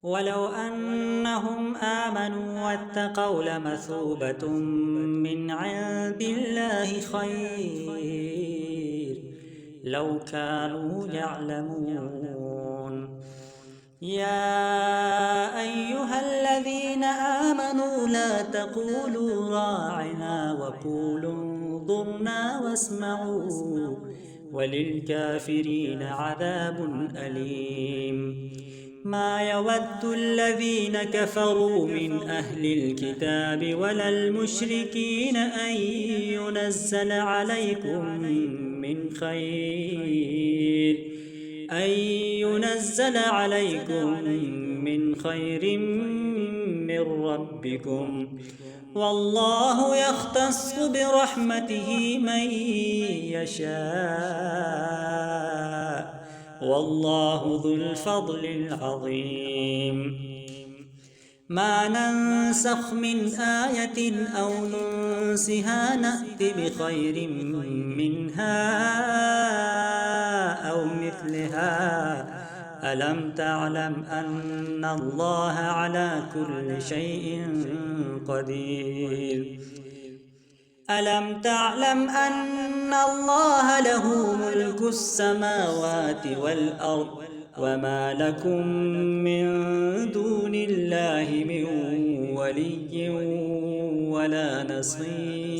ولو أنهم آمنوا واتقوا لمثوبة من عند الله خير لو كانوا يعلمون. يا أيها الذين آمنوا لا تقولوا راعنا وقولوا انظرنا واسمعوا وللكافرين عذاب أليم. ما يود الذين كفروا من أهل الكتاب ولا المشركين أن ينزل عليكم من خير من ربكم، والله يختص برحمته من يشاء، والله ذو الفضل العظيم. ما ننسخ من آية أو ننسها نأت بخير منها أو مثلها. ألم تعلم أن الله على كل شيء قدير؟ ألم تعلم أن الله له ملك السماوات والأرض وما لكم من دون الله من ولي ولا نصير.